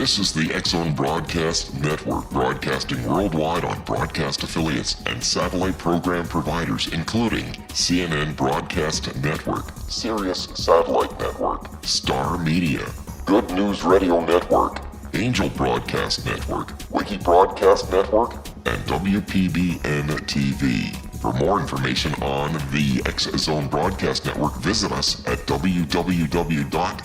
This is the X-Zone Broadcast Network, broadcasting worldwide on broadcast affiliates and satellite program providers, including CNN Broadcast Network, Sirius Satellite Network, Star Media, Good News Radio Network, Angel Broadcast Network, Wiki Broadcast Network, and WPBN TV. For more information on the X-Zone Broadcast Network, visit us at www.xzbn.net.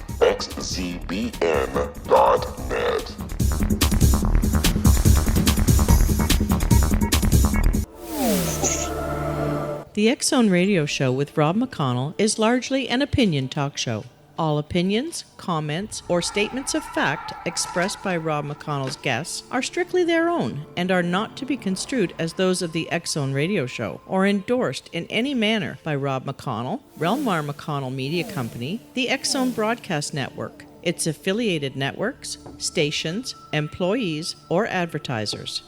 The X-Zone Radio Show with Rob McConnell is largely an opinion talk show. All opinions, comments, or statements of fact expressed by Rob McConnell's guests are strictly their own and are not to be construed as those of the X-Zone Radio Show or endorsed in any manner by Rob McConnell, Relmar McConnell Media Company, the X-Zone Broadcast Network, its affiliated networks, stations, employees, or advertisers.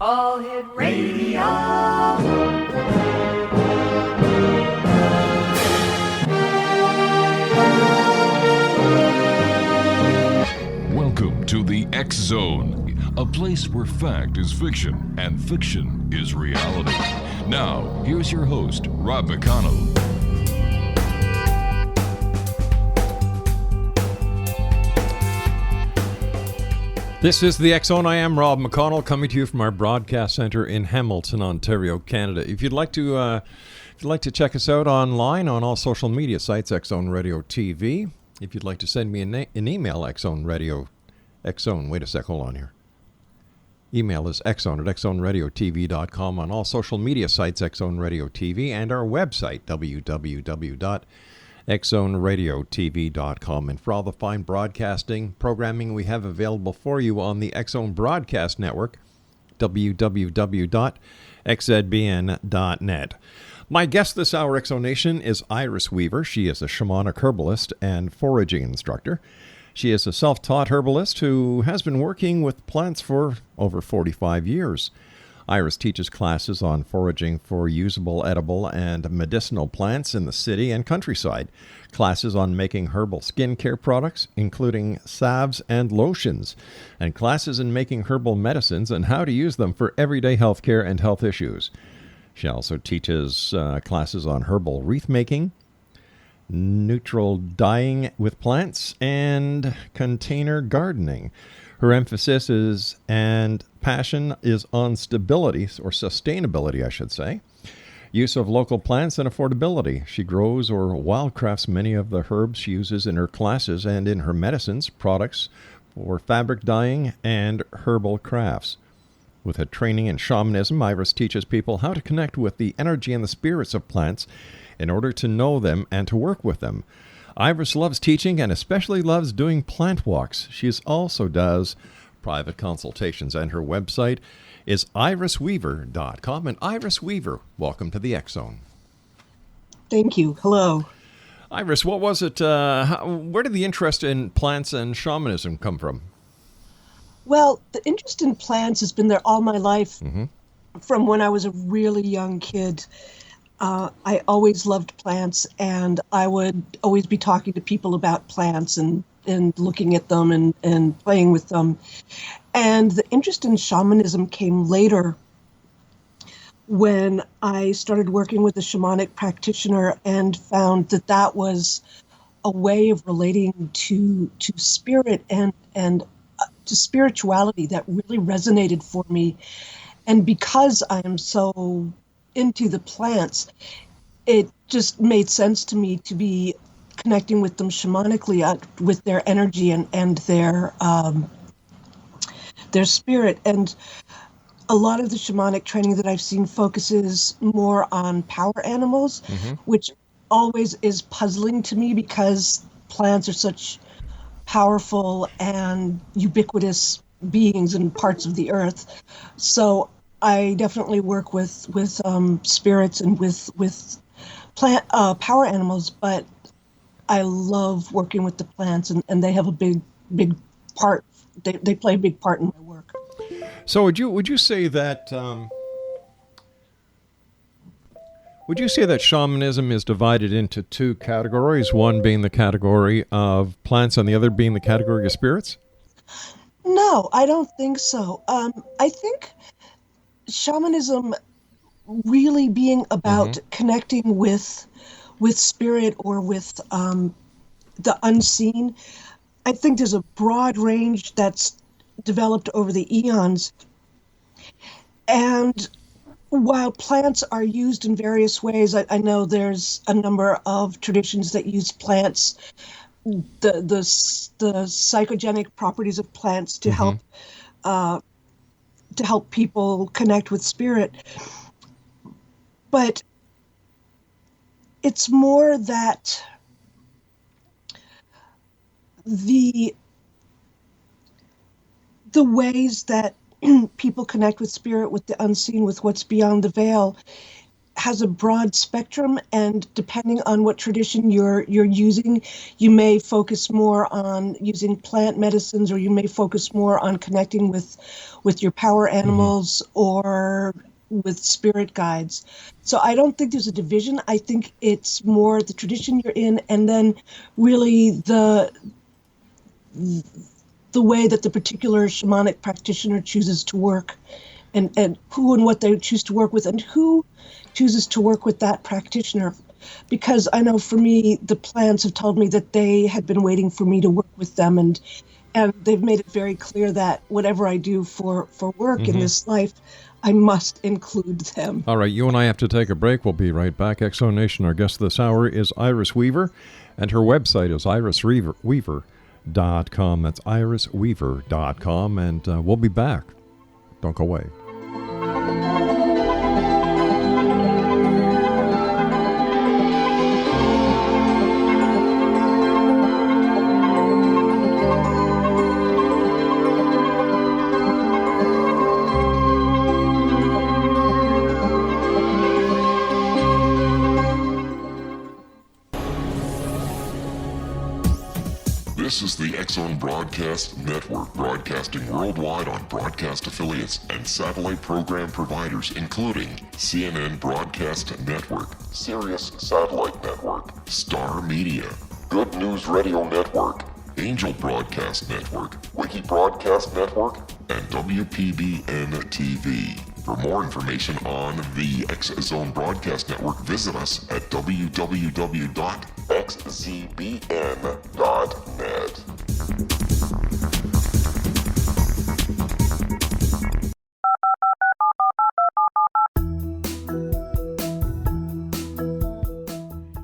All Hit Radio. Welcome to the X-Zone, a place where fact is fiction and fiction is reality. Now, here's your host, Rob McConnell. This is the X-Zone. I am Rob McConnell, coming to you from our broadcast center in Hamilton, Ontario, Canada. If you'd like to check us out online on all social media sites, X-Zone Radio TV. If you'd like to send me an email, X-Zone, wait a sec, hold on here. Email is xzone@xzoneradiotv.com. On all social media sites, X-Zone Radio TV, and our website, www.xzoneradiotv.com. And for all the fine broadcasting programming we have available for you on the X-Zone Broadcast Network, www.xzbn.net. My guest this hour, X-Zone Nation, is Iris Weaver. She is a Shamanic Herbalist and Foraging Instructor. She is a self-taught herbalist who has been working with plants for over 45 years. Iris teaches classes on foraging for usable, edible, and medicinal plants in the city and countryside, classes on making herbal skincare products, including salves and lotions, and classes in making herbal medicines and how to use them for everyday healthcare and health issues. She also teaches classes on herbal wreath making, neutral dyeing with plants, and container gardening. Her emphasis is and passion is on stability, or sustainability, I should say, use of local plants, and affordability. She grows or wildcrafts many of the herbs she uses in her classes and in her medicines, products for fabric dyeing, and herbal crafts. With a training in shamanism, Iris teaches people how to connect with the energy and the spirits of plants in order to know them and to work with them. Iris loves teaching and especially loves doing plant walks. She also does private consultations, and her website is irisweaver.com. And Iris Weaver, welcome to the X-Zone. Thank you. Hello. Iris, what was it? Where did the interest in plants and shamanism come from? Well, the interest in plants has been there all my life, from when I was a really young kid. I always loved plants, and I would always be talking to people about plants and looking at them and playing with them. And the interest in shamanism came later when I started working with a shamanic practitioner and found that that was a way of relating to spirit and to spirituality that really resonated for me. And because I am so into the plants, it just made sense to me to be connecting with them shamanically, with their energy and their spirit. And a lot of the shamanic training that I've seen focuses more on power animals, which always is puzzling to me because plants are such powerful and ubiquitous beings in parts of the earth. So I definitely work with spirits and with plant power animals, but I love working with the plants, and they have a big part. They play a big part in my work. So would you say that Would you say that shamanism is divided into two categories, one being the category of plants and the other being the category of spirits? No, I don't think so. I think shamanism really being about connecting with spirit or with the unseen. I think there's a broad range that's developed over the eons. And while plants are used in various ways, I know there's a number of traditions that use plants, the psychogenic properties of plants to help people connect with spirit. But it's more that the ways that people connect with spirit, with the unseen, with what's beyond the veil, has a broad spectrum, and depending on what tradition you're using, you may focus more on using plant medicines, or you may focus more on connecting with your power animals or with spirit guides. So I don't think there's a division. I think it's more the tradition you're in, and then really the way that the particular shamanic practitioner chooses to work, and who and what they choose to work with, and who chooses to work with that practitioner. Because I know for me, the plants have told me that they had been waiting for me to work with them, and they've made it very clear that whatever I do for work in this life, I must include them. All right, you and I have to take a break. We'll be right back. Exo Nation, our guest this hour is Iris Weaver, and her website is irisweaver.com. That's irisweaver.com, and we'll be back. Don't go away. This is the X-Zone Broadcast Network, broadcasting worldwide on broadcast affiliates and satellite program providers, including CNN Broadcast Network, Sirius Satellite Network, Star Media, Good News Radio Network, Angel Broadcast Network, Wiki Broadcast Network, and WPBN TV. For more information on the X-Zone Broadcast Network, visit us at www.xzbn.net.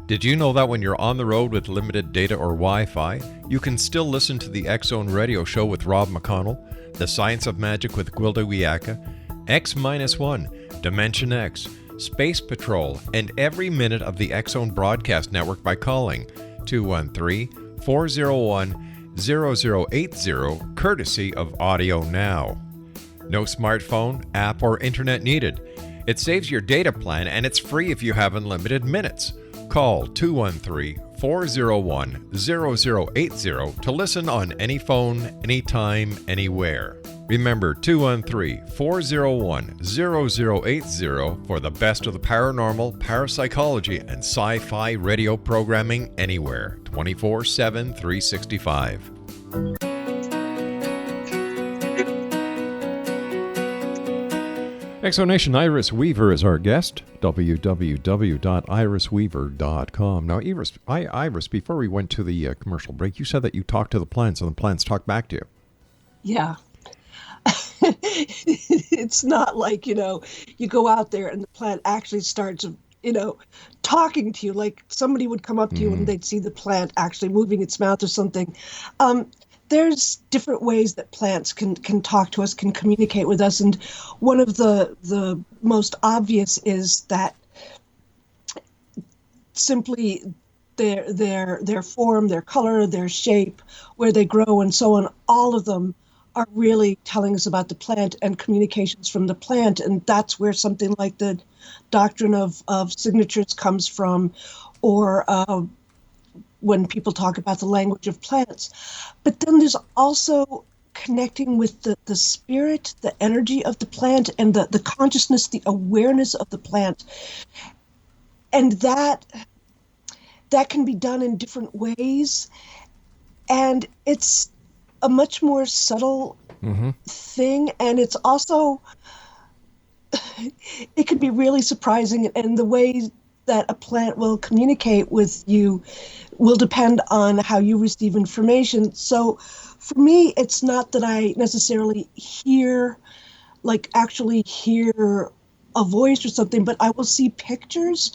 Did you know that when you're on the road with limited data or Wi-Fi, you can still listen to the X-Zone Radio Show with Rob McConnell, The Science of Magic with Gwilda Wiyaka, X-1, Dimension X, Space Patrol, and every minute of the X-Zone Broadcast Network by calling 213-401-0080, courtesy of Audio Now. No smartphone, app, or internet needed. It saves your data plan, and it's free if you have unlimited minutes. Call 213-401-0080 to listen on any phone, anytime, anywhere. Remember, 213-401-0080 for the best of the paranormal, parapsychology, and sci-fi radio programming anywhere, 24/7, 365. Exonation Iris Weaver is our guest. www.irisweaver.com. Now, Iris, before we went to the commercial break, you said that you talked to the plants and the plants talked back to you. Yeah. It's not like, you go out there and the plant actually starts, talking to you, like somebody would come up to you and they'd see the plant actually moving its mouth or something. There's different ways that plants can talk to us, can communicate with us, and one of the most obvious is that simply their form, their color, their shape, where they grow, and so on, all of them are really telling us about the plant and communications from the plant, and that's where something like the doctrine of signatures comes from, or when people talk about the language of plants. But then there's also connecting with the spirit, the energy of the plant, and the consciousness, the awareness of the plant. and that can be done in different ways, and it's a much more subtle thing, and it's also it can be really surprising, and the way that a plant will communicate with you will depend on how you receive information. So for me, it's not that I necessarily actually hear a voice or something, but I will see pictures,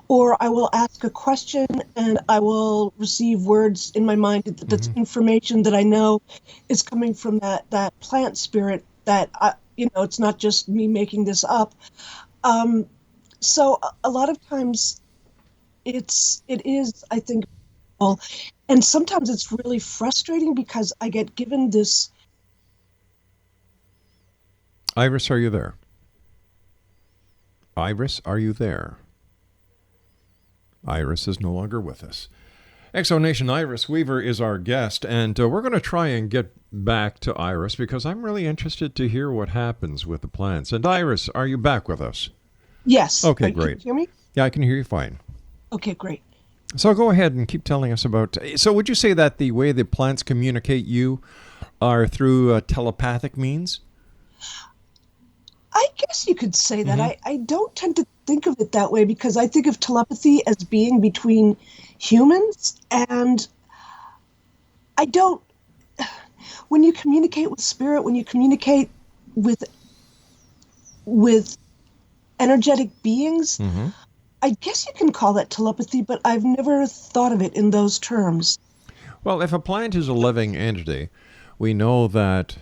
or I will ask a question and I will receive words in my mind that's information that I know is coming from that plant spirit, that it's not just me making this up. So a lot of times it is, I think, and sometimes it's really frustrating because I get given this. Iris, are you there? Iris, are you there? Iris is no longer with us. Exonation, Iris Weaver is our guest, and we're going to try and get back to Iris because I'm really interested to hear what happens with the plants. And Iris, are you back with us? Yes. Okay, great. Can you hear me? Yeah, I can hear you fine. Okay, great. So go ahead and keep telling us about... So would you say that the way the plants communicate you are through telepathic means? I guess you could say that. I don't tend to think of it that way because I think of telepathy as being between humans, and I don't... When you communicate with spirit, when you communicate with energetic beings, I guess you can call that telepathy, but I've never thought of it in those terms. Well, if a plant is a living entity, we know that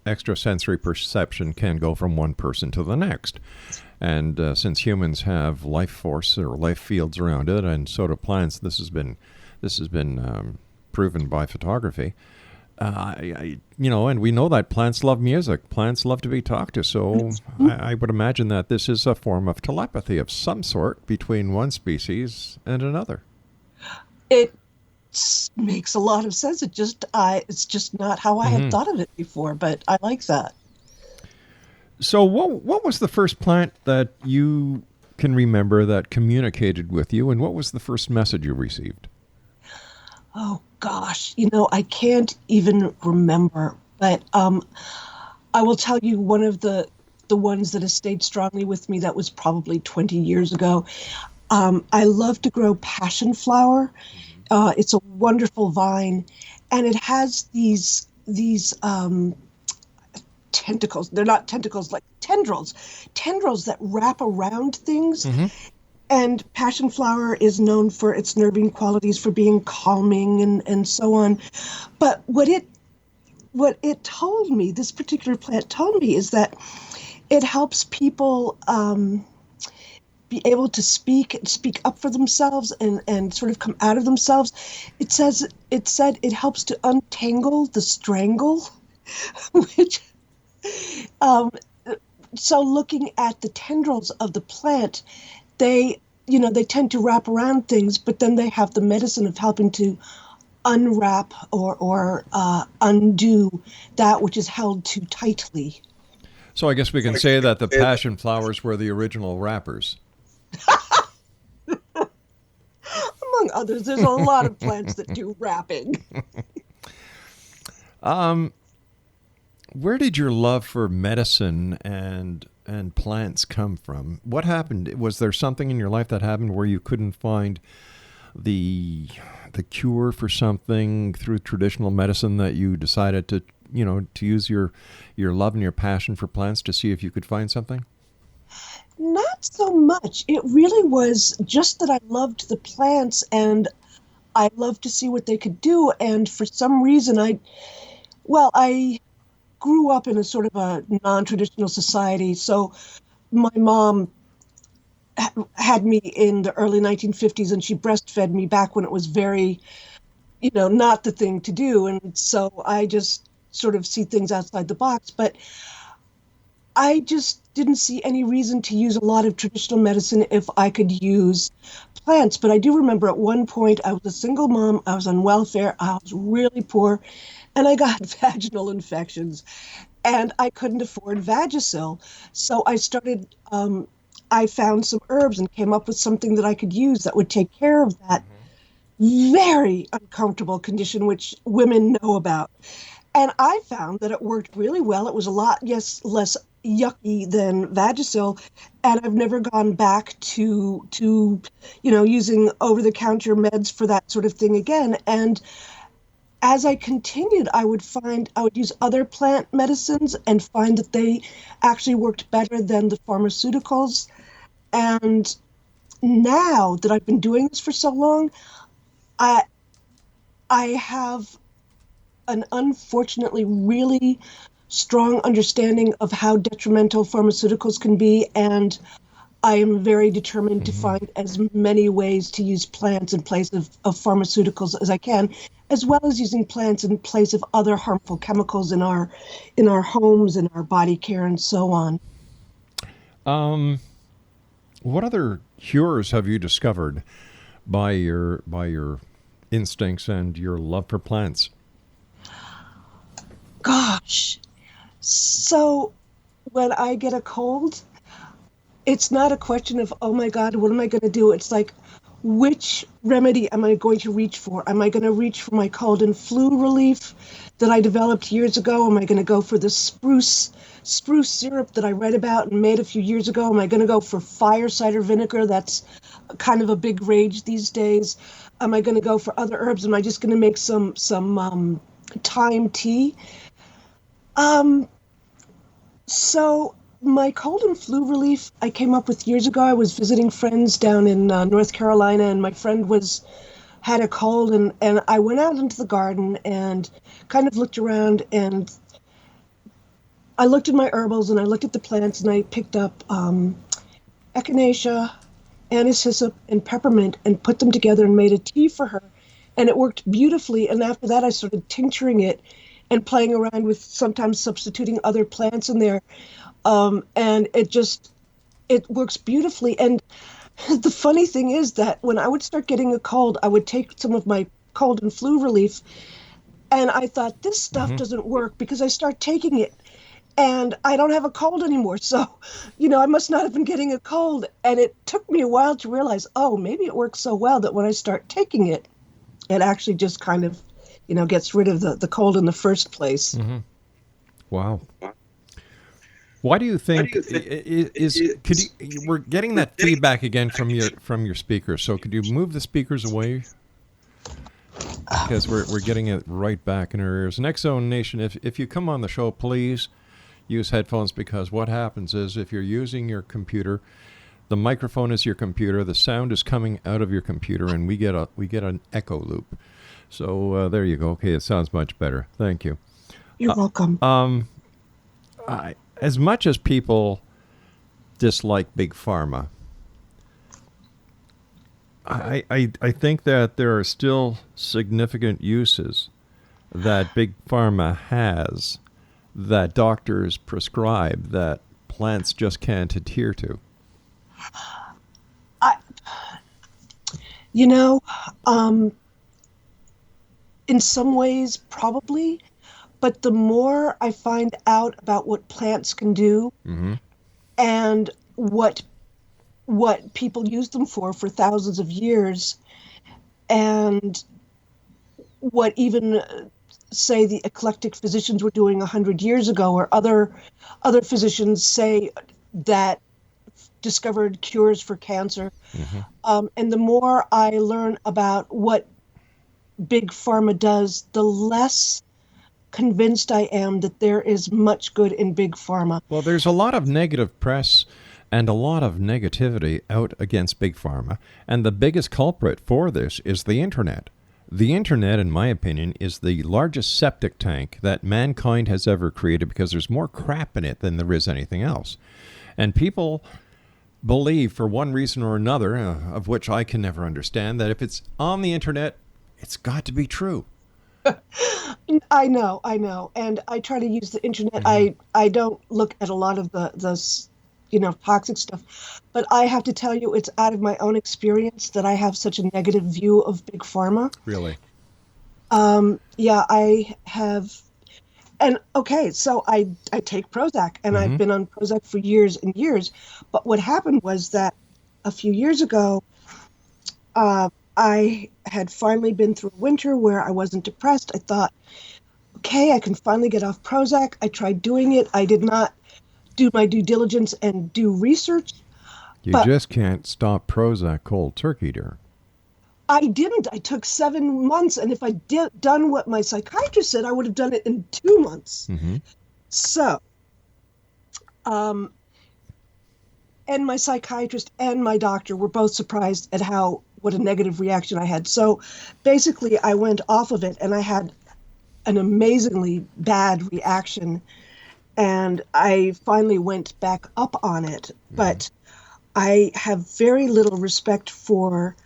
extrasensory perception can go from one person to the next. And since humans have life force or life fields around it, and so do plants, this has been proven by photography. And we know that plants love music. Plants love to be talked to. So I would imagine that this is a form of telepathy of some sort between one species and another. It makes a lot of sense. It's just not how I had thought of it before, but I like that. So what was the first plant that you can remember that communicated with you, and what was the first message you received? Oh, gosh, I can't even remember, but I will tell you one of the ones that has stayed strongly with me that was probably 20 years ago. I love to grow passion flower. It's a wonderful vine, and it has these tentacles. They're not tentacles, like tendrils that wrap around things. And passion flower is known for its nerving qualities, for being calming and so on. But what it told me, this particular plant told me, is that it helps people be able to speak up for themselves and sort of come out of themselves. It said it helps to untangle the strangle, which so looking at the tendrils of the plant, they tend to wrap around things, but then they have the medicine of helping to unwrap or undo that which is held too tightly. So I guess we can say that the passion flowers were the original wrappers. Among others, there's a lot of plants that do wrapping. Where did your love for medicine and plants come from? What happened? Was there something in your life that happened where you couldn't find the cure for something through traditional medicine that you decided to use your love and your passion for plants to see if you could find something? Not so much. It really was just that I loved the plants and I loved to see what they could do. And for some reason, I grew up in a sort of a non-traditional society. So my mom had me in the early 1950s, and she breastfed me back when it was very, not the thing to do. And so I just sort of see things outside the box. But I just didn't see any reason to use a lot of traditional medicine if I could use plants. But I do remember at one point I was a single mom, I was on welfare, I was really poor, and I got vaginal infections, and I couldn't afford Vagisil. So I started I found some herbs and came up with something that I could use that would take care of that very uncomfortable condition, which women know about. And I found that it worked really well. It was a lot, less yucky than Vagisil, and I've never gone back to using over-the-counter meds for that sort of thing again. And as I continued, I would use other plant medicines and find that they actually worked better than the pharmaceuticals. And now that I've been doing this for so long, I have an unfortunately really strong understanding of how detrimental pharmaceuticals can be, and I am very determined to find as many ways to use plants in place of pharmaceuticals as I can, as well as using plants in place of other harmful chemicals in our homes, in our body care, and so on. What other cures have you discovered by your instincts and your love for plants? Gosh. So when I get a cold, it's not a question of, oh my God, what am I going to do? It's like, which remedy am I going to reach for? Am I going to reach for my cold and flu relief that I developed years ago? Am I going to go for the spruce syrup that I read about and made a few years ago? Am I going to go for fire cider vinegar? That's kind of a big rage these days. Am I going to go for other herbs? Am I just going to make some thyme tea? So my cold and flu relief I came up with years ago. I was visiting friends down in North Carolina, and my friend had a cold, and I went out into the garden and kind of looked around, and I looked at my herbals and I looked at the plants, and I picked up echinacea, anise hyssop, and peppermint and put them together and made a tea for her, and it worked beautifully. And after that I started tincturing it and playing around with sometimes substituting other plants in there. And it works beautifully. And the funny thing is that when I would start getting a cold, I would take some of my cold and flu relief, and I thought, this stuff doesn't work, because I start taking it and I don't have a cold anymore. So, I must not have been getting a cold. And it took me a while to realize, oh, maybe it works so well that when I start taking it, it actually just kind of, gets rid of the cold in the first place. Mm-hmm. Wow. Why do you think we're getting that feedback again from your speakers? So could you move the speakers away? Because we're getting it right back in our ears. Next Zone Nation, if you come on the show, please use headphones, because what happens is if you're using your computer, the microphone is your computer, the sound is coming out of your computer, and we get an echo loop. So there you go. Okay, it sounds much better. Thank you. You're welcome. As much as people dislike Big Pharma, I think that there are still significant uses that Big Pharma has that doctors prescribe that plants just can't adhere to. In some ways, probably. But the more I find out about what plants can do, and what people use them for thousands of years, and what even, say, the eclectic physicians were doing 100 years ago, or other physicians say that discovered cures for cancer. And the more I learn about what Big Pharma does, the less convinced I am that there is much good in Big Pharma. Well, there's a lot of negative press and a lot of negativity out against Big Pharma, and the biggest culprit for this is the internet. The internet, in my opinion, is the largest septic tank that mankind has ever created, because there's more crap in it than there is anything else. And people believe, for one reason or another, of which I can never understand, that if it's on the internet, it's got to be true. I know. And I try to use the internet. I don't look at a lot of the toxic stuff. But I have to tell you, it's out of my own experience that I have such a negative view of Big Pharma. Really? Yeah, I have. And okay, so I take Prozac, and I've been on Prozac for years and years. But what happened was that a few years ago, I had finally been through a winter where I wasn't depressed. I thought, okay, I can finally get off Prozac. I tried doing it. I did not do my due diligence and do research. You But just can't stop Prozac cold turkey, dear. I didn't. I took 7 months, and if I done what my psychiatrist said, I would have done it in 2 months. So, and my psychiatrist and my doctor were both surprised at what a negative reaction I had. So, basically, I went off of it, and I had an amazingly bad reaction, and I finally went back up on it. But I have very little respect for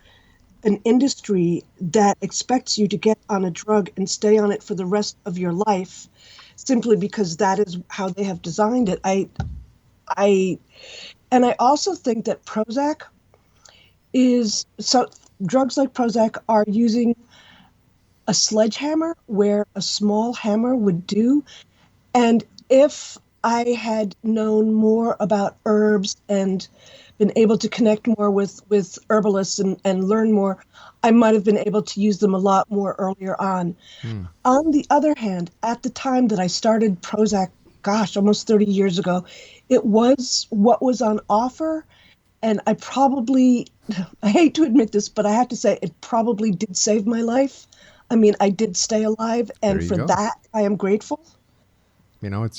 an industry that expects you to get on a drug and stay on it for the rest of your life simply because that is how they have designed it. I also think that Prozac drugs like Prozac are using a sledgehammer where a small hammer would do. And if I had known more about herbs and been able to connect more with herbalists and learn more, I might have been able to use them a lot more earlier on. On the other hand, at the time that I started Prozac, gosh, almost 30 years ago, it was what was on offer. And I hate to admit this, but I have to say it probably did save my life. I mean, I did stay alive, and for that, I am grateful. You know, it's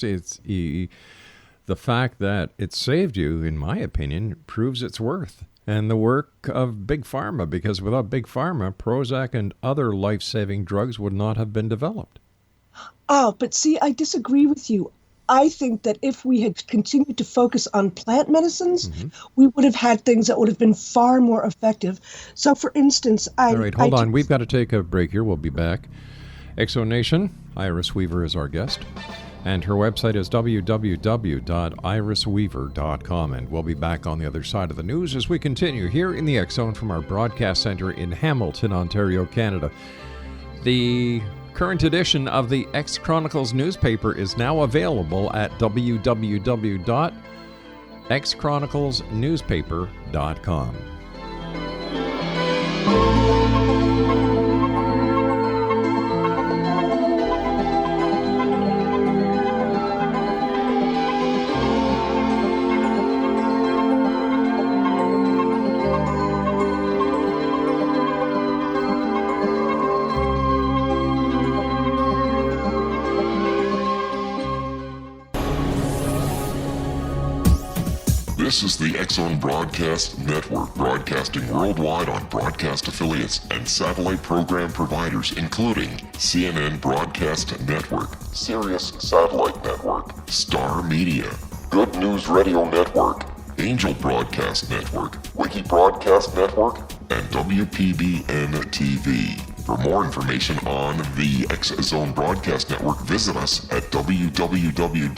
the fact that it saved you, in my opinion, proves its worth and the work of Big Pharma, because without Big Pharma, Prozac and other life-saving drugs would not have been developed. Oh, but see, I disagree with you. I think that if we had continued to focus on plant medicines, we would have had things that would have been far more effective. So, for instance, All right, hold on. We've got to take a break here. We'll be back. Exonation, Iris Weaver is our guest. And her website is www.irisweaver.com. And we'll be back on the other side of the news as we continue here in the X Zone from our broadcast center in Hamilton, Ontario, Canada. The current edition of the X Chronicles newspaper is now available at www.xchroniclesnewspaper.com. This is the X Zone Broadcast Network, broadcasting worldwide on broadcast affiliates and satellite program providers, including CNN Broadcast Network, Sirius Satellite Network, Star Media, Good News Radio Network, Angel Broadcast Network, Wiki Broadcast Network, and WPBN TV. For more information on the X Zone Broadcast Network, visit us at www.xzbn.net.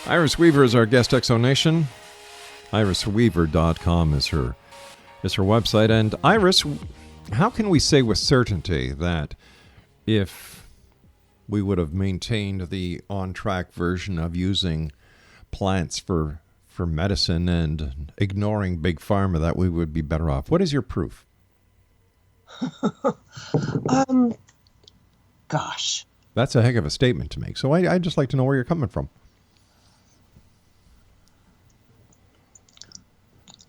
Iris Weaver is our guest, Exonation. irisweaver.com is her website. And Iris, how can we say with certainty that if we would have maintained the on-track version of using plants for medicine and ignoring Big Pharma, that we would be better off? What is your proof? Gosh. That's a heck of a statement to make. So I'd just like to know where you're coming from.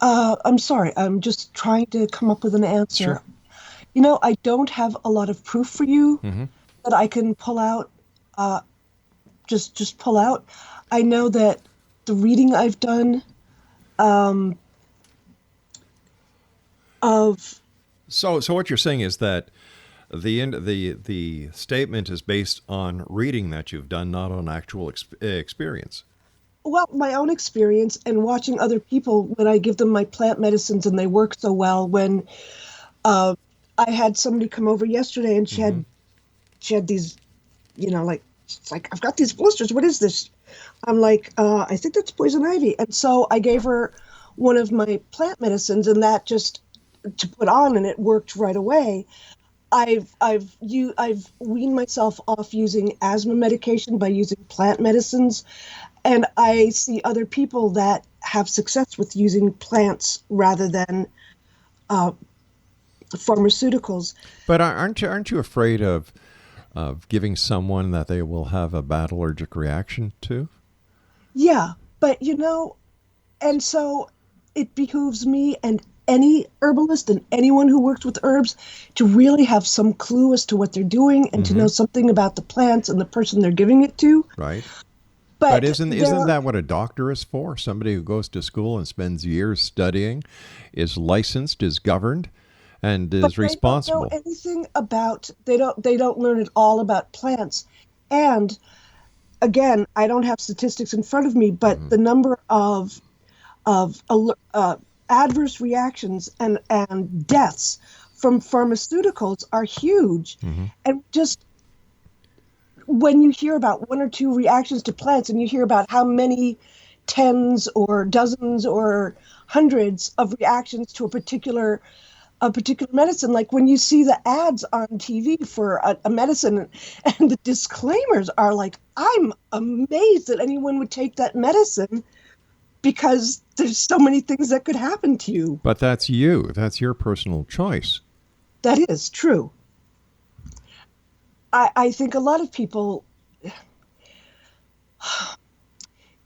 I'm sorry. I'm just trying to come up with an answer. Sure. You know, I don't have a lot of proof for you that I can pull out. Just pull out. I know that the reading I've done of. So what you're saying is that the statement is based on reading that you've done, not on actual experience. Well, my own experience and watching other people when I give them my plant medicines and they work so well when I had somebody come over yesterday, and she had these, like, it's like, I've got these blisters. What is this? I'm like, I think that's poison ivy. And so I gave her one of my plant medicines, and that just to put on, and it worked right away. I've weaned myself off using asthma medication by using plant medicines, and I see other people that have success with using plants rather than pharmaceuticals. But aren't you afraid of giving someone that they will have a bad allergic reaction to? Yeah, but and so it behooves me and any herbalist and anyone who works with herbs to really have some clue as to what they're doing and to know something about the plants and the person they're giving it to. Right. But isn't that what a doctor is for? Somebody who goes to school and spends years studying, is licensed, is governed, and is responsible. They don't know anything about. They don't learn at all about plants. And again, I don't have statistics in front of me, but the number of adverse reactions and deaths from pharmaceuticals are huge. And just when you hear about one or two reactions to plants, and you hear about how many tens or dozens or hundreds of reactions to a particular medicine, like when you see the ads on TV for a medicine, and the disclaimers are like, I'm amazed that anyone would take that medicine because there's so many things that could happen to you. But that's you. That's your personal choice. That is true. I think a lot of people,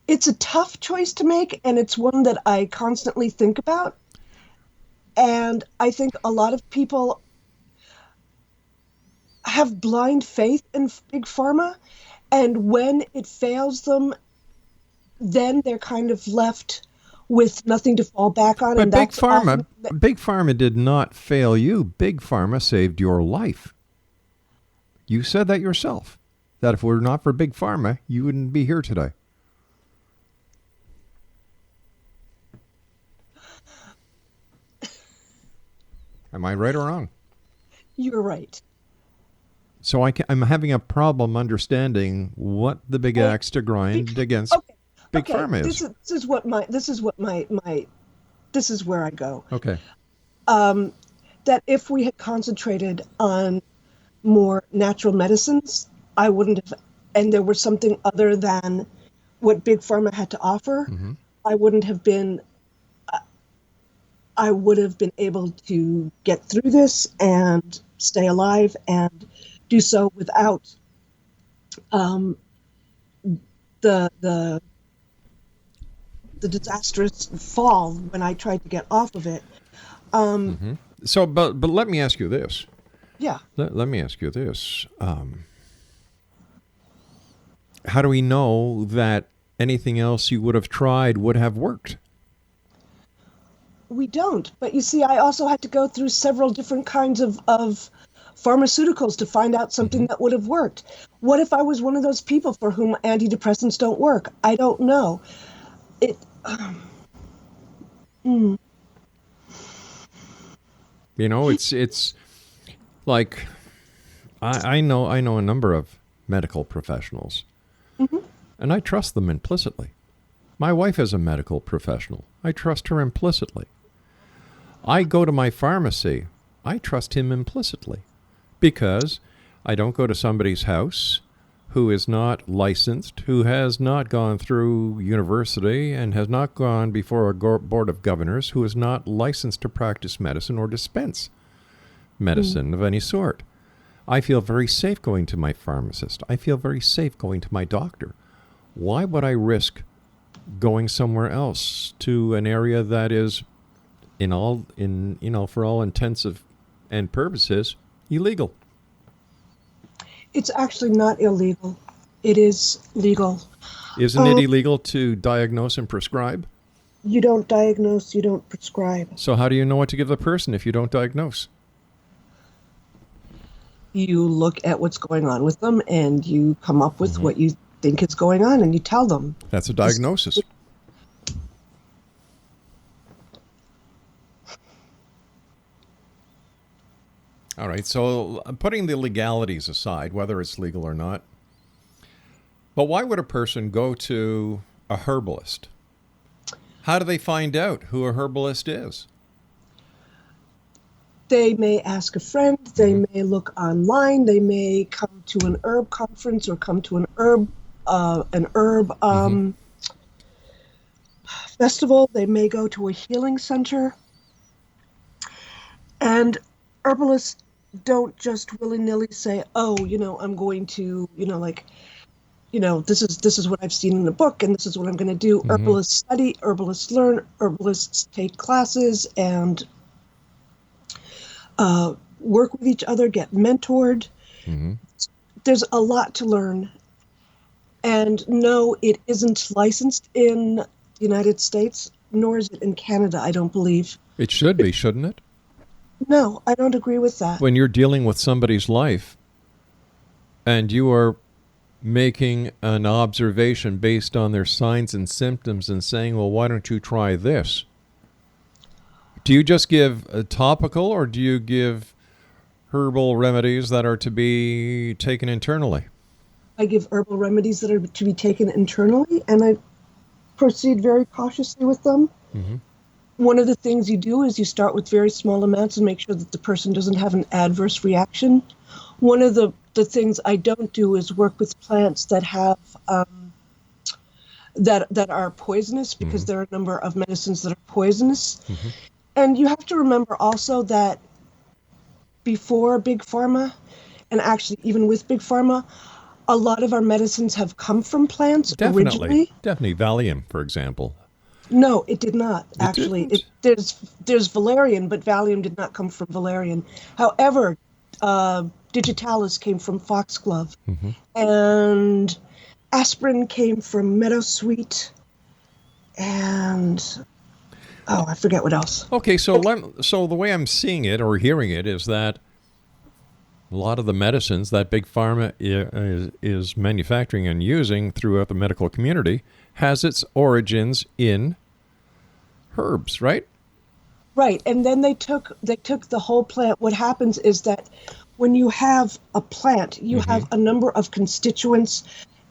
it's a tough choice to make, and it's one that I constantly think about. And I think a lot of people have blind faith in big pharma, and when it fails them, then they're kind of left with nothing to fall back on. But and Big Pharma did not fail you. Big Pharma saved your life. You said that yourself, that if it were not for Big Pharma, you wouldn't be here today. Am I right or wrong? You're right. So I'm having a problem understanding what the big axe to grind against Big Pharma is. This is where I go. Okay. That if we had concentrated on more natural medicines, I wouldn't have, and there was something other than what Big Pharma had to offer, I would have been able to get through this and stay alive and do so without the disastrous fall when I tried to get off of it. So, but let me ask you this. Yeah. Let me ask you this. How do we know that anything else you would have tried would have worked? We don't. But you see, I also had to go through several different kinds of pharmaceuticals to find out something that would have worked. What if I was one of those people for whom antidepressants don't work? I don't know. You know, it's like I know a number of medical professionals, and I trust them implicitly. My wife is a medical professional. I trust her implicitly. I go to my pharmacy. I trust him implicitly because I don't go to somebody's house who is not licensed, who has not gone through university and has not gone before a board of governors, who is not licensed to practice medicine or dispense medicine of any sort. I feel very safe going to my pharmacist. I feel very safe going to my doctor. Why would I risk going somewhere else to an area that is for all intensive and purposes illegal? It's actually not illegal. It is legal. Isn't it illegal to diagnose and prescribe? You don't diagnose, you don't prescribe. So how do you know what to give the person if you don't diagnose? You look at what's going on with them and you come up with what you think is going on and you tell them. That's a diagnosis. All right. So putting the legalities aside, whether it's legal or not, but why would a person go to a herbalist? How do they find out who a herbalist is? They may ask a friend, they may look online, they may come to an herb conference or come to an herb festival, they may go to a healing center. And herbalists don't just willy-nilly say, oh, I'm going to, this is what I've seen in the book and this is what I'm going to do. Herbalists study, herbalists learn, herbalists take classes and work with each other, get mentored. There's a lot to learn. And no, it isn't licensed in the United States, nor is it in Canada, I don't believe. It should be, shouldn't it? No, I don't agree with that. When you're dealing with somebody's life and you are making an observation based on their signs and symptoms and saying, well, why don't you try this? Do you just give a topical or do you give herbal remedies that are to be taken internally? I give herbal remedies that are to be taken internally, and I proceed very cautiously with them. One of the things you do is you start with very small amounts and make sure that the person doesn't have an adverse reaction. One of the things I don't do is work with plants that have that are poisonous, because there are a number of medicines that are poisonous. And you have to remember also that before Big Pharma, and actually even with Big Pharma, a lot of our medicines have come from plants originally. Definitely. Valium, for example. No, it did not, actually. There's valerian, but Valium did not come from valerian. However, digitalis came from foxglove, and aspirin came from meadowsweet, and I forget what else. Okay, so the way I'm seeing it or hearing it is that a lot of the medicines that Big Pharma is manufacturing and using throughout the medical community has its origins in herbs, right? Right, and then they took the whole plant. What happens is that when you have a plant, you have a number of constituents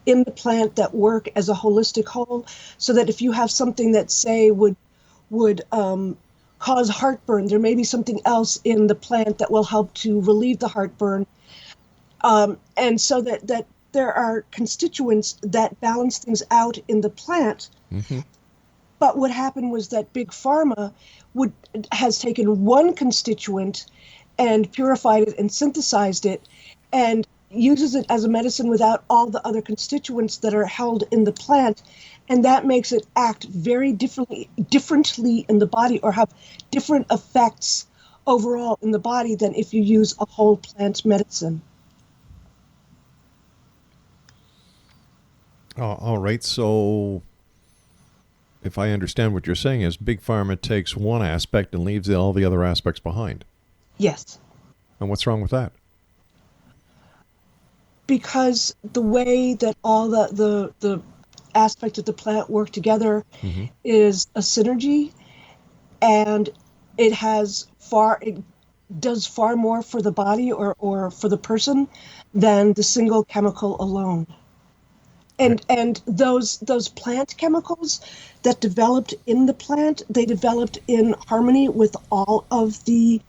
in the plant that work as a holistic whole, so that if you have something that, say, would cause heartburn, there may be something else in the plant that will help to relieve the heartburn. And so that there are constituents that balance things out in the plant. But what happened was that Big Pharma has taken one constituent and purified it and synthesized it and uses it as a medicine without all the other constituents that are held in the plant. And that makes it act very differently in the body, or have different effects overall in the body than if you use a whole plant medicine. All right. So if I understand what you're saying is Big Pharma takes one aspect and leaves all the other aspects behind. Yes. And what's wrong with that? Because the way that all the aspects of the plant work together is a synergy, and it does far more for the body or for the person than the single chemical alone. And those plant chemicals that developed in the plant, they developed in harmony with all of the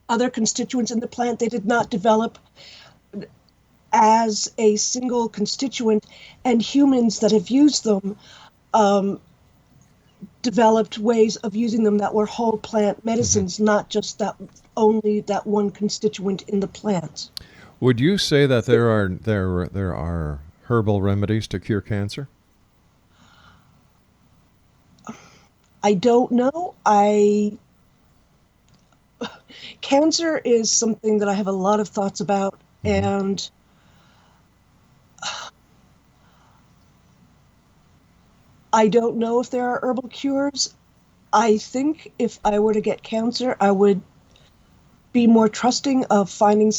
other constituents in the plant. They did not develop as a single constituent, and humans that have used them developed ways of using them that were whole plant medicines, not just only that one constituent in the plant. Would you say that there are herbal remedies to cure cancer? I don't know. Cancer is something that I have a lot of thoughts about, and I don't know if there are herbal cures. I think if I were to get cancer, I would be more trusting of finding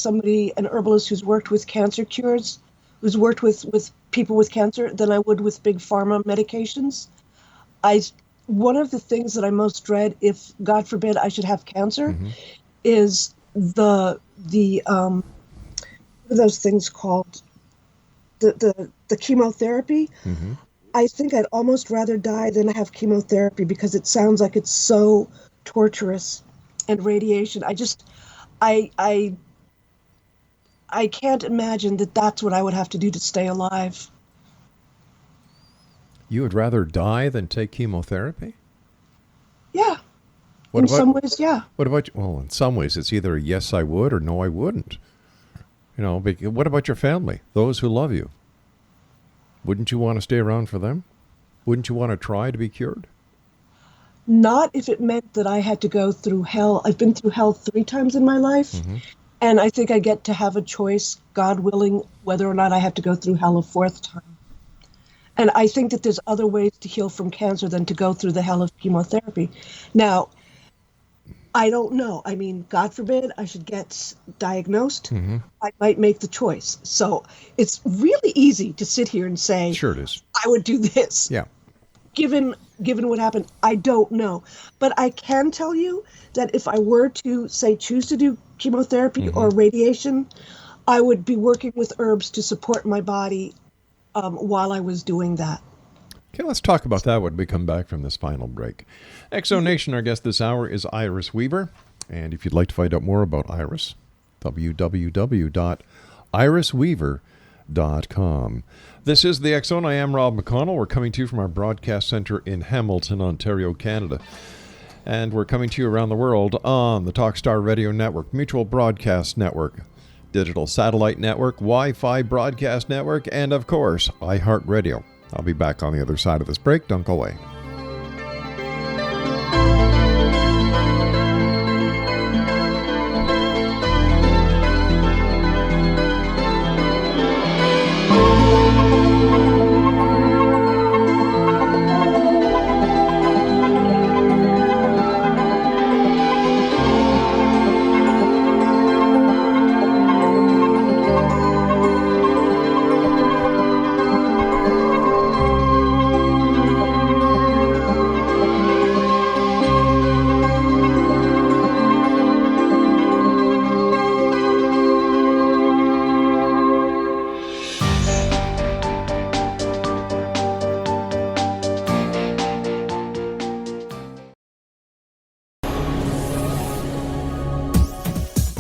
an herbalist who's worked with cancer cures, who's worked with people with cancer, than I would with Big Pharma medications. one of the things that I most dread, if God forbid I should have cancer, is the what are those things called? The chemotherapy. I think I'd almost rather die than have chemotherapy because it sounds like it's so torturous, and radiation. I can't imagine that that's what I would have to do to stay alive. You would rather die than take chemotherapy? Yeah. What in about, some ways, yeah. What about you? Well, in some ways, it's either yes, I would, or no, I wouldn't. You know, but what about your family, those who love you? Wouldn't you want to stay around for them? Wouldn't you want to try to be cured? Not if it meant that I had to go through hell. I've been through hell 3 times in my life, and I think I get to have a choice, God willing, whether or not I have to go through hell a 4th time. And I think that there's other ways to heal from cancer than to go through the hell of chemotherapy. Now, I don't know. I mean, God forbid I should get diagnosed. I might make the choice. So it's really easy to sit here and say, Sure it is. I would do this. Yeah. Given what happened, I don't know. But I can tell you that if I were to, say, choose to do chemotherapy or radiation, I would be working with herbs to support my body while I was doing that. Okay, let's talk about that when we come back from this final break. Exonation, our guest this hour is Iris Weaver. And if you'd like to find out more about Iris, www.irisweaver.com. This is the X Zone. I am Rob McConnell. We're coming to you from our broadcast center in Hamilton, Ontario, Canada. And we're coming to you around the world on the Talkstar Radio Network, Mutual Broadcast Network, Digital Satellite Network, Wi-Fi Broadcast Network, and of course, iHeartRadio. I'll be back on the other side of this break. Don't go away.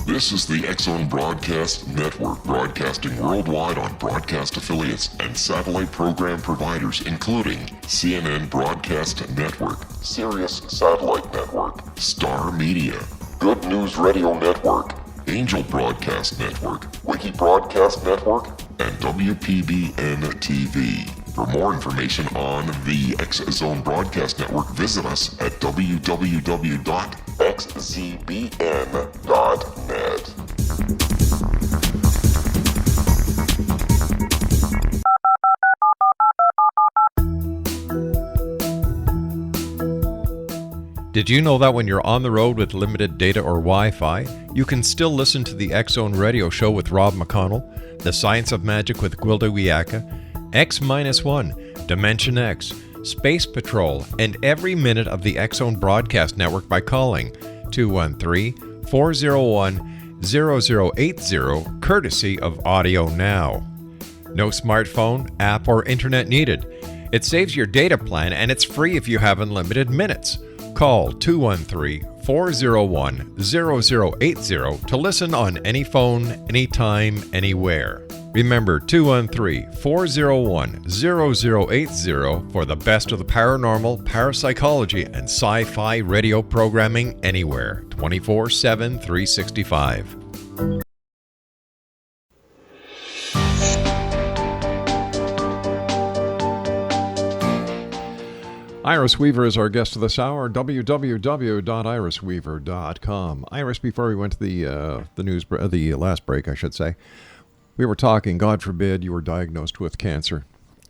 This is the X Zone Broadcast Network, broadcasting worldwide on broadcast affiliates and satellite program providers, including CNN Broadcast Network, Sirius Satellite Network, Star Media, Good News Radio Network, Angel Broadcast Network, Wiki Broadcast Network, and WPBN TV. For more information on the X Zone Broadcast Network, visit us at www.xzbn.net. Did you know that when you're on the road with limited data or Wi-Fi, you can still listen to the X Zone Radio Show with Rob McConnell, The Science of Magic with Gwilda Wiyaka, X-1, Dimension X, Space Patrol, and every minute of the X Zone Broadcast Network by calling 213-401-0080, courtesy of Audio Now. No smartphone, app, or internet needed. It saves your data plan and it's free if you have unlimited minutes. Call 213-401-0080 to listen on any phone, anytime, anywhere. Remember 213-401-0080 for the best of the paranormal, parapsychology, and sci-fi radio programming anywhere, 24/7, 365. Iris Weaver is our guest of this hour. www.irisweaver.com. Iris, before we went to the last break, I should say, we were talking, God forbid, you were diagnosed with cancer,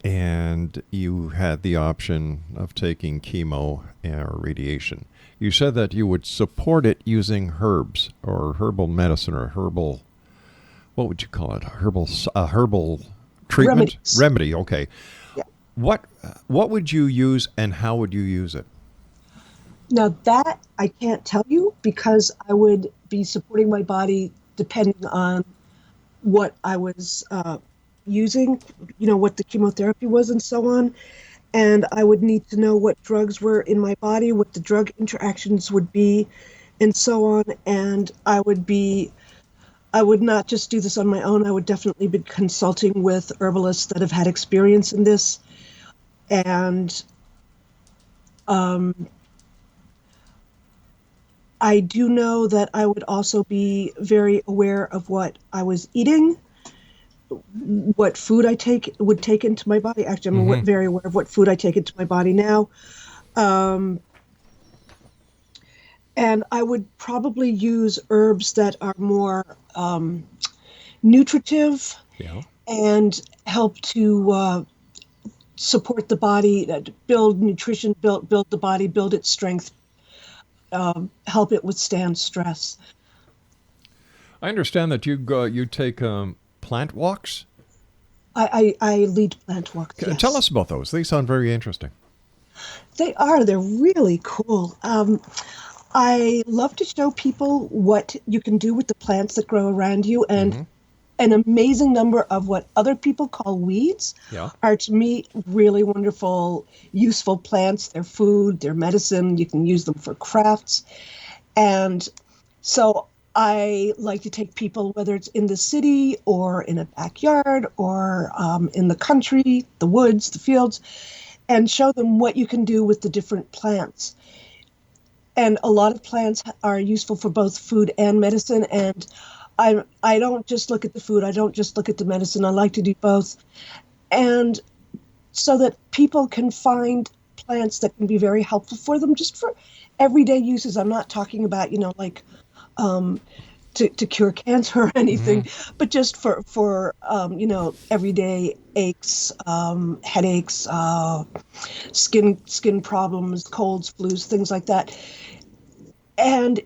and you had the option of taking chemo or radiation. You said that you would support it using herbs or herbal medicine or herbal, what would you call it? Herbal treatment? Remedies. Remedy, okay. Yeah. What would you use and how would you use it? Now that I can't tell you because I would be supporting my body depending on what I was using, what the chemotherapy was and so on. And I would need to know what drugs were in my body, what the drug interactions would be, and so on. And I would not just do this on my own. I would definitely be consulting with herbalists that have had experience in this. And I do know that I would also be very aware of what I was eating, what food I would take into my body. Actually, I'm very aware of what food I take into my body now. And I would probably use herbs that are more nutritive and help to support the body, build nutrition, build the body, build its strength, help it withstand stress. I understand that you take plant walks. I lead plant walks. Yes. Tell us about those. They sound very interesting. They are. They're really cool. I love to show people what you can do with the plants that grow around you, and an amazing number of what other people call weeds are, to me, really wonderful, useful plants. They're food, they're medicine. You can use them for crafts. And so I like to take people, whether it's in the city or in a backyard or in the country, the woods, the fields, and show them what you can do with the different plants. And a lot of plants are useful for both food and medicine. And I don't just look at the food. I don't just look at the medicine. I like to do both. And so that people can find plants that can be very helpful for them just for everyday uses. I'm not talking about, to cure cancer or anything, but just for everyday aches, headaches, skin problems, colds, flus, things like that. And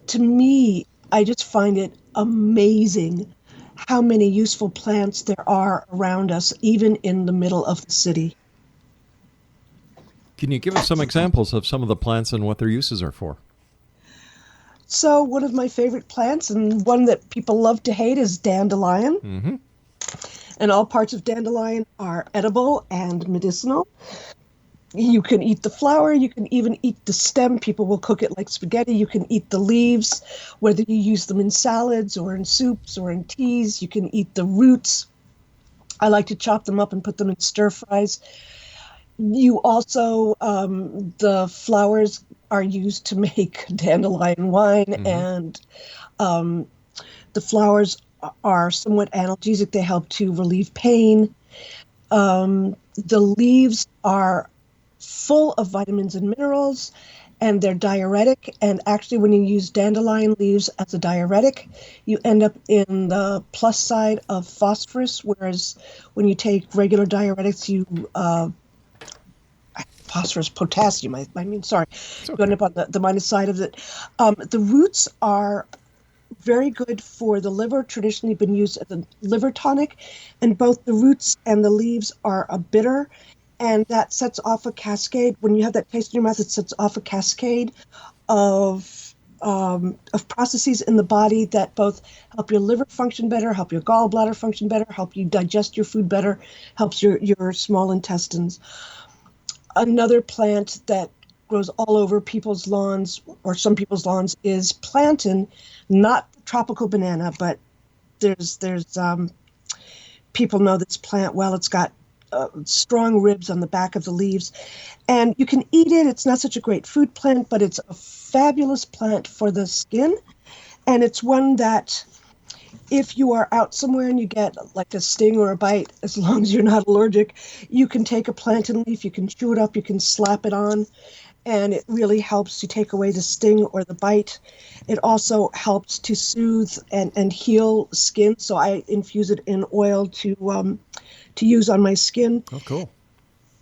to me, I just find it amazing how many useful plants there are around us, even in the middle of the city. Can you give us some examples of some of the plants and what their uses are for? So one of my favorite plants, and one that people love to hate, is dandelion. And all parts of dandelion are edible and medicinal. You can eat the flower. You can even eat the stem. People will cook it like spaghetti. You can eat the leaves, whether you use them in salads or in soups or in teas. You can eat the roots. I like to chop them up and put them in stir fries. You also, the flowers are used to make dandelion wine, and the flowers are somewhat analgesic. They help to relieve pain. The leaves are full of vitamins and minerals, and they're diuretic. And actually, when you use dandelion leaves as a diuretic, you end up in the plus side of phosphorus, whereas when you take regular diuretics, you phosphorus, potassium, you end up on the minus side of it. The roots are very good for the liver, traditionally been used as a liver tonic, and both the roots and the leaves are a bitter, and that sets off a cascade. When you have that taste in your mouth, it sets off a cascade of processes in the body that both help your liver function better, help your gallbladder function better, help you digest your food better, helps your small intestines. Another plant that grows all over people's lawns, or some people's lawns, is plantain, not tropical banana, but there's people know this plant well. It's got strong ribs on the back of the leaves, and you can eat it. It's not such a great food plant, but it's a fabulous plant for the skin, and it's one that if you are out somewhere and you get like a sting or a bite, as long as you're not allergic, you can take a plantain leaf, you can chew it up, you can slap it on, and it really helps to take away the sting or the bite. It also helps to soothe and heal skin, so I infuse it in oil to use on my skin. Oh, cool.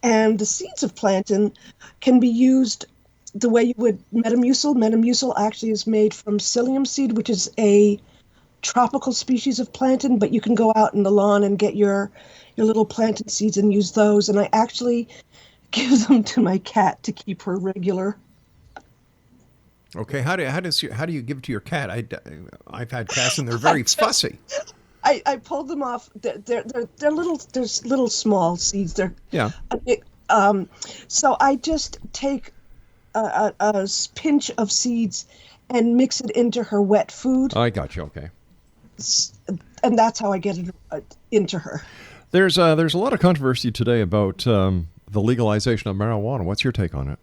And the seeds of plantain can be used the way you would Metamucil. Metamucil actually is made from psyllium seed, which is a tropical species of plantain, but you can go out in the lawn and get your little plantain seeds and use those. And I actually give them to my cat to keep her regular. Okay, how do you give it to your cat? I've had cats and they're very fussy. I pulled them off. They're little. There's little small seeds. Yeah. So I just take a pinch of seeds and mix it into her wet food, I got you. Okay. and that's how I get it into her. There's a lot of controversy today about the legalization of marijuana. What's your take on it?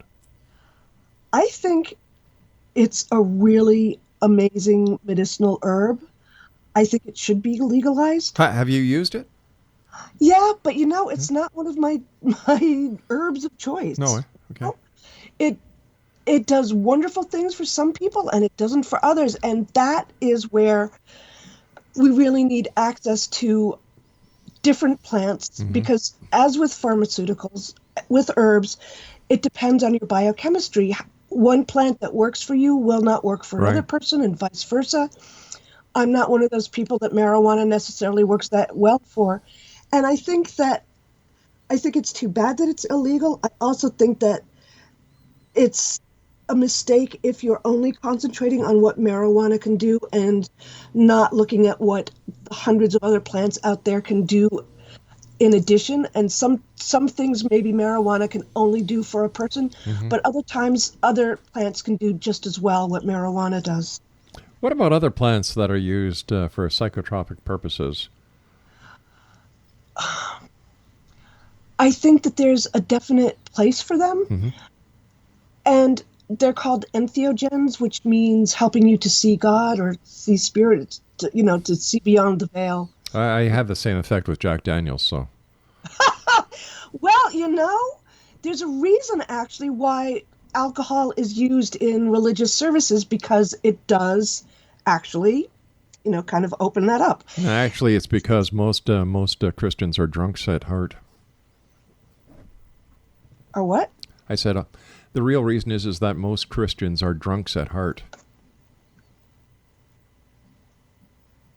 I think it's a really amazing medicinal herb. I think it should be legalized. Have you used it? Yeah, but it's not one of my herbs of choice. No. Okay. It does wonderful things for some people, and it doesn't for others. And that is where we really need access to different plants, because as with pharmaceuticals, with herbs, it depends on your biochemistry. One plant that works for you will not work for another person, and vice versa. I'm not one of those people that marijuana necessarily works that well for. And I think it's too bad that it's illegal. I also think that it's a mistake if you're only concentrating on what marijuana can do and not looking at what hundreds of other plants out there can do in addition. And some things maybe marijuana can only do for a person, but other times other plants can do just as well what marijuana does. What about other plants that are used for psychotropic purposes? I think that there's a definite place for them. And they're called entheogens, which means helping you to see God or see spirit, to see beyond the veil. I have the same effect with Jack Daniels, so. Well, there's a reason actually why alcohol is used in religious services, because it does actually, kind of open that up. Actually, it's because most Christians are drunks at heart. Or what? I said the real reason is that most Christians are drunks at heart.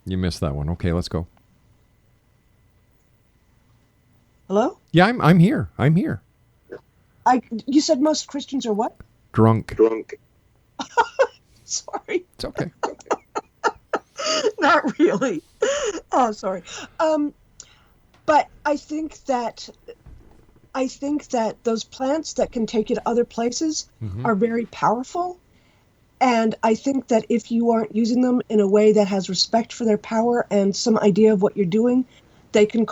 You missed that one. Okay, let's go. Hello? Yeah, I'm here. I'm here. You said most Christians are what? Drunk. Sorry. It's okay. Not really. Oh, sorry. But I think that those plants that can take you to other places are very powerful. And I think that if you aren't using them in a way that has respect for their power and some idea of what you're doing, they can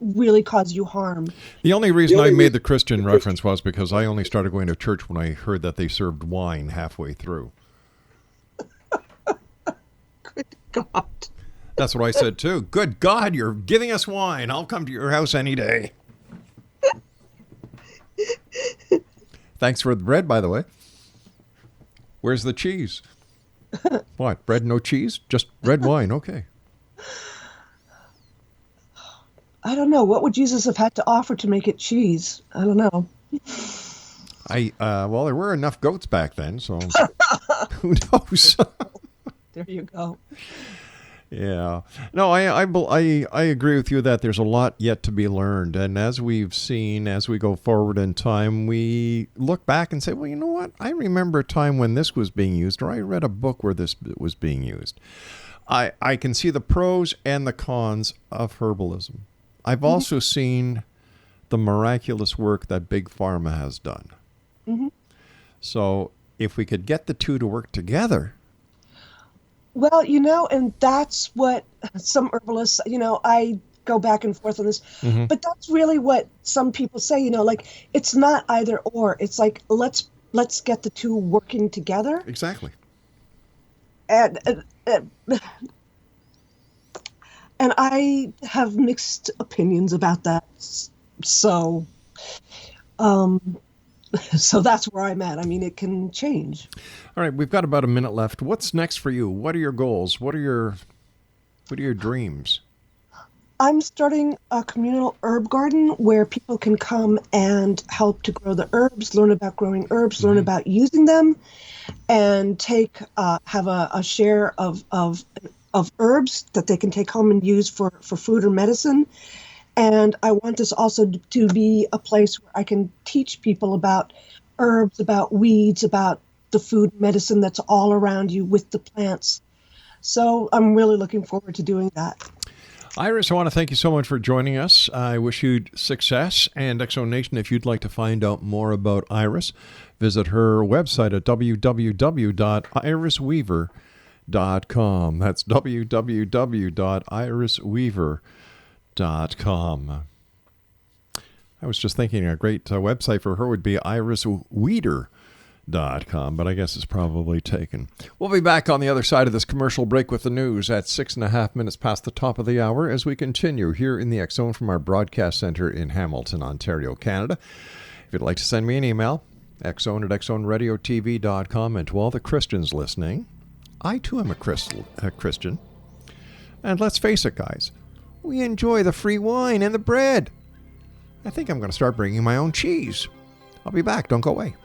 really cause you harm. The only reason I made the Christian reference was because I only started going to church when I heard that they served wine halfway through. Good God. That's what I said too. Good God, you're giving us wine. I'll come to your house any day. Thanks for the bread, by the way. Where's the cheese? What? Bread, no cheese? Just red wine. Okay. I don't know. What would Jesus have had to offer to make it cheese? I don't know. Well, there were enough goats back then, so who knows? There you go. Yeah. No, I agree with you that there's a lot yet to be learned. And as we've seen, as we go forward in time, we look back and say, well, you know what? I remember a time when this was being used, or I read a book where this was being used. I can see the pros and the cons of herbalism. I've also seen the miraculous work that Big Pharma has done. So if we could get the two to work together. Well, and that's what some herbalists, I go back and forth on this, but that's really what some people say, like it's not either or. It's like, let's get the two working together. Exactly. And I have mixed opinions about that. So that's where I'm at. I mean, it can change. All right, we've got about a minute left. What's next for you? What are your goals? What are your dreams? I'm starting a communal herb garden where people can come and help to grow the herbs, learn about growing herbs, learn about using them, and have a share of herbs that they can take home and use for food or medicine. And I want this also to be a place where I can teach people about herbs, about weeds, about the food medicine that's all around you with the plants. So I'm really looking forward to doing that. Iris, I want to thank you so much for joining us. I wish you success. And X Zone Nation, if you'd like to find out more about Iris, visit her website at www.irisweaver.com. That's www.irisweaver.com. I was just thinking a great website for her would be irisweeder.com, but I guess it's probably taken. We'll be back on the other side of this commercial break with the news at 6.5 minutes past the top of the hour as we continue here in the X Zone from our broadcast center in Hamilton, Ontario, Canada. If you'd like to send me an email, xzone@xzoneradiotv.com, and to all the Christians listening, I too am a Christian. And let's face it, guys, we enjoy the free wine and the bread. I think I'm going to start bringing my own cheese. I'll be back. Don't go away.